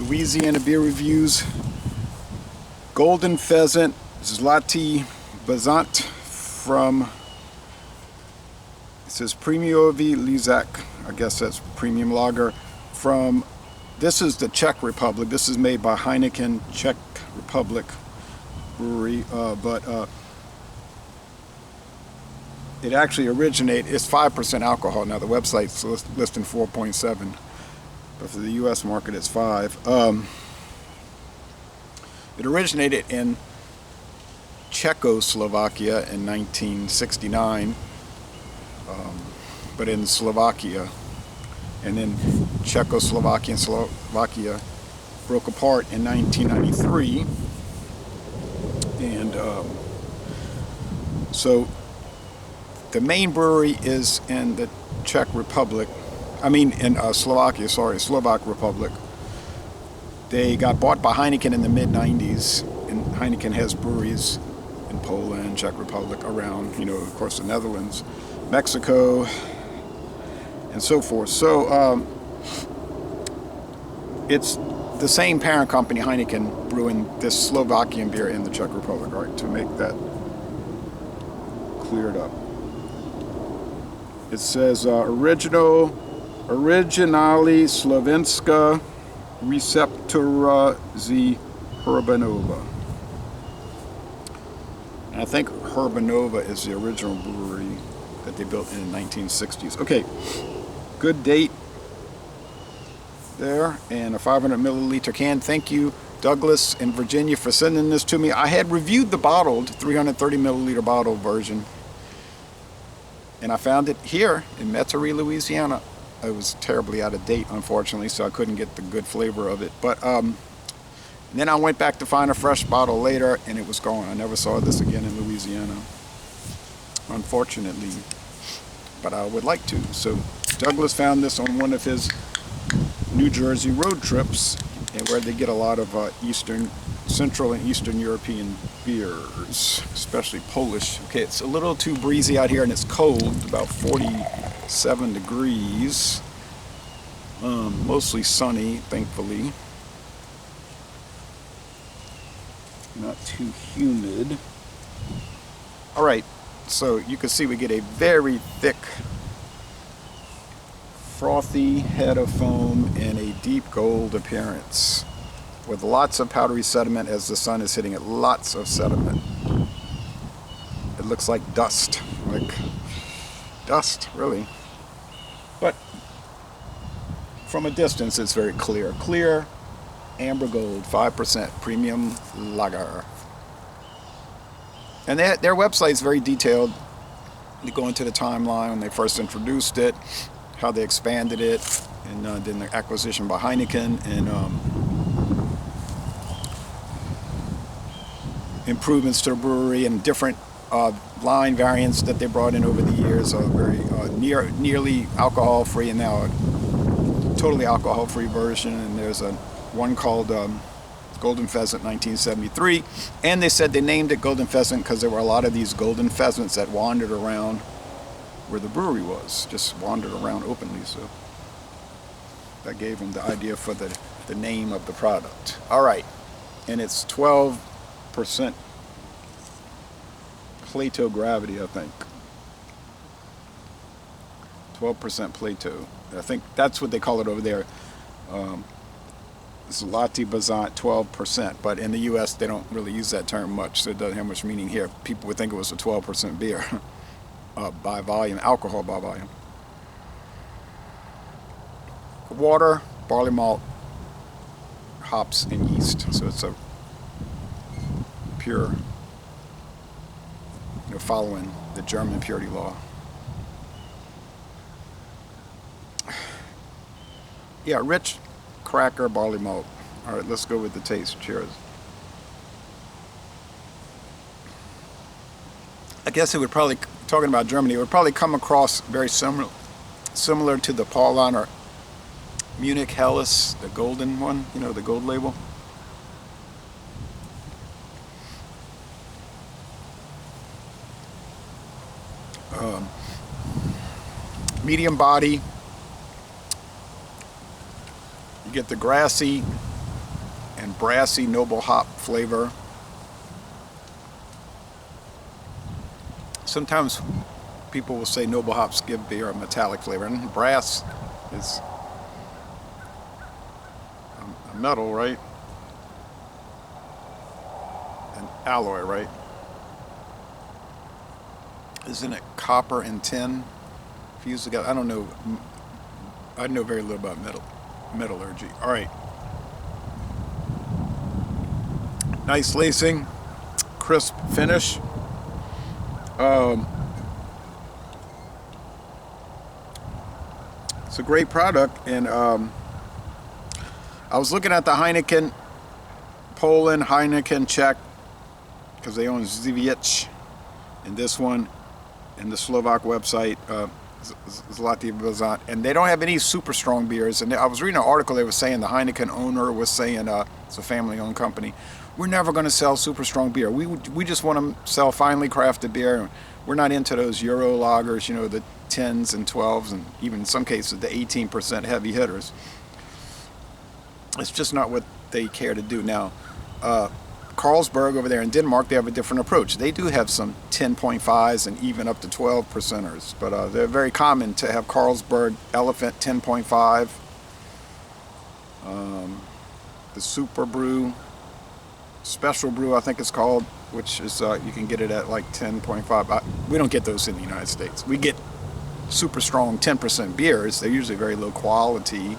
Louisiana beer reviews. Golden Pheasant, Zlatý Bažant from, it says Premiový Lízák, I guess that's premium lager, from, this is the Czech Republic. This is made by Heineken Czech Republic brewery, but it actually originated, it's 5% alcohol. Now the website's listing 4.7, but for the US market it's 5. It originated in Czechoslovakia in 1969, but in Slovakia, and then Czechoslovakia and Slovakia broke apart in 1993, and so the main brewery is in the Czech Republic, in Slovakia, Slovak Republic. They got bought by Heineken in the mid-90s, and Heineken has breweries in Poland, Czech Republic, around, of course, the Netherlands, Mexico, and so forth. So it's the same parent company, Heineken, brewing this Slovakian beer in the Czech Republic, right, to make that cleared up. It says originally Slovenska receptura z Hurbanova. And I think Hurbanova is the original brewery that they built in the 1960s. Okay, good date there, and a 500 milliliter can. Thank you, Douglas in Virginia, for sending this to me. I had reviewed the bottled 330 milliliter bottle version, and I found it here in Metairie, Louisiana. It was terribly out of date, unfortunately, so I couldn't get the good flavor of it. But then I went back to find a fresh bottle later, and it was gone. I never saw this again in Louisiana, unfortunately, but I would like to. So Douglas found this on one of his New Jersey road trips, and where they get a lot of Central and Eastern European beers, especially Polish. Okay, it's a little too breezy out here, and it's cold, about 47 degrees. Mostly sunny, thankfully. Not too humid. All right, so you can see we get a very thick, frothy head of foam and a deep gold appearance, with lots of powdery sediment as the sun is hitting it. Lots of sediment. It looks like dust, really. But from a distance, it's very clear. Clear, amber gold, 5% premium lager. And their website is very detailed. You go into the timeline when they first introduced it, how they expanded it, and then the acquisition by Heineken, and improvements to the brewery and different line variants that they brought in over the years. Are very nearly alcohol-free, and now a totally alcohol-free version. And there's one called Golden Pheasant 1973, and they said they named it Golden Pheasant because there were a lot of these golden pheasants that wandered around where the brewery was, just wandered around openly. So that gave them the idea for the name of the product. All right, and it's 12% Plato gravity, I think. 12% Plato. I think that's what they call it over there. Zlatý Bažant, 12%. But in the U.S., they don't really use that term much, so it doesn't have much meaning here. People would think it was a 12% beer by volume, alcohol by volume. Water, barley malt, hops, and yeast. So it's a pure, following the German purity law. Yeah, rich cracker barley malt. All right, let's go with the taste. Cheers. I guess it would probably, talking about Germany, it would probably come across very similar to the Paulaner or Munich Helles, the golden one, the gold label. Medium body. You get the grassy and brassy noble hop flavor. Sometimes people will say noble hops give beer a metallic flavor, and brass is a metal, right? An alloy, right? Isn't it copper and tin fused together? I don't know. I know very little about metallurgy. All right. Nice lacing, crisp finish. It's a great product, and I was looking at the Heineken Poland, Heineken Czech, because they own Zviech, and this one, and the Slovak website, Zlatý Bažant, and they don't have any super strong beers. And I was reading an article, they were saying the Heineken owner was saying, it's a family-owned company, we're never going to sell super strong beer. We just want to sell finely crafted beer. We're not into those Euro lagers, you know, the 10s and 12s, and even in some cases the 18% heavy hitters. It's just not what they care to do. Now, Carlsberg over there in Denmark, they have a different approach. They do have some 10.5s and even up to 12 percenters, but they're very common to have Carlsberg Elephant 10.5, the Super Brew, Special Brew I think it's called, which is you can get it at like 10.5. We don't get those in the United States. We get super strong 10% beers. They're usually very low quality.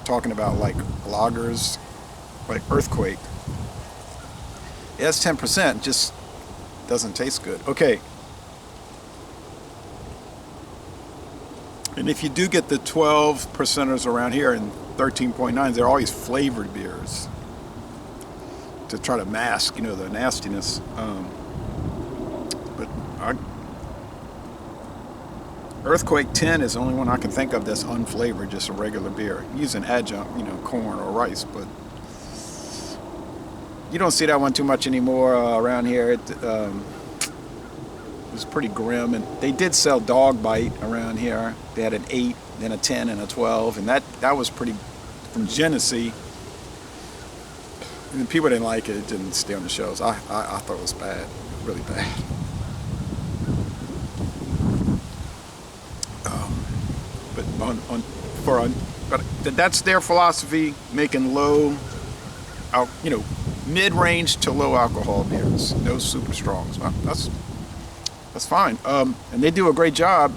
Talking about like lagers, like Earthquake. Yeah, it's 10%, just doesn't taste good. Okay. And if you do get the 12 percenters around here and 13.9s, they're always flavored beers to try to mask, you know, the nastiness. But Earthquake 10 is the only one I can think of that's unflavored, just a regular beer. Using adjunct, you know, corn or rice, but you don't see that one too much anymore around here. It was pretty grim, and they did sell Dog Bite around here. They had an 8, then a 10, and a 12, and that was pretty, from Genesee. And people didn't like it. It didn't stay on the shelves. I thought it was bad, really bad. But that's their philosophy, making low, you know, mid-range to low alcohol beers, no super strongs. Well, that's fine. And they do a great job.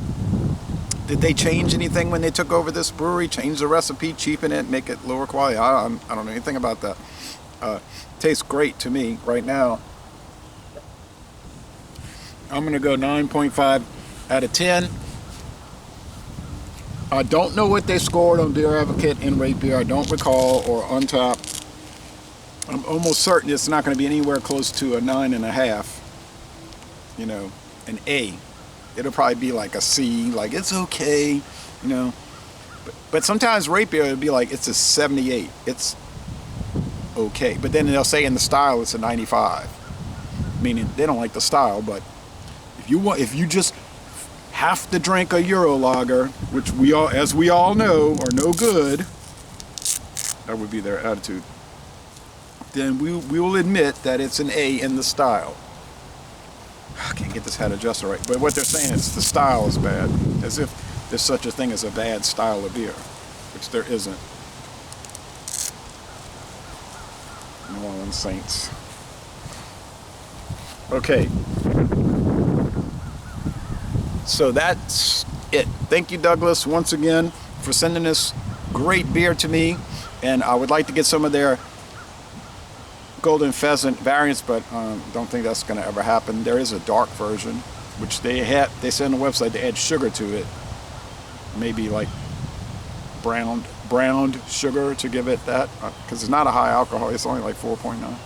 Did they change anything when they took over this brewery? Change the recipe, cheapen it, make it lower quality? I don't know anything about that. Tastes great to me right now. I'm gonna go 9.5 out of 10. I don't know what they scored on Beer Advocate and Rate Beer. I don't recall, or Untappd. I'm almost certain it's not going to be anywhere close to a 9.5. You know, an A. It'll probably be like a C, like it's okay, you know. But sometimes Rate Beer will be like it's a 78. It's okay. But then they'll say in the style it's a 95. Meaning they don't like the style, but if you just have to drink a Euro lager, which as we all know, are no good, that would be their attitude, then we will admit that it's an A in the style. I can't get this hat adjusted right, but what they're saying is the style is bad, as if there's such a thing as a bad style of beer, which there isn't. New Orleans Saints. Okay. So that's it. Thank you, Douglas, once again for sending this great beer to me. And I would like to get some of their Golden Pheasant variants, but don't think that's going to ever happen. There is a dark version, which they say on the website they add sugar to it. Maybe like browned sugar to give it that, because it's not a high alcohol. It's only like 4.9.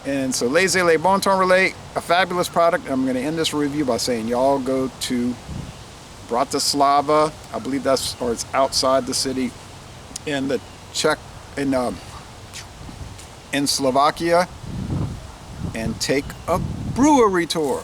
And so Laissez les bon temps relais, a fabulous product. I'm going to end this review by saying y'all go to Bratislava, I believe it's outside the city, in the Czech, in Slovakia, and take a brewery tour.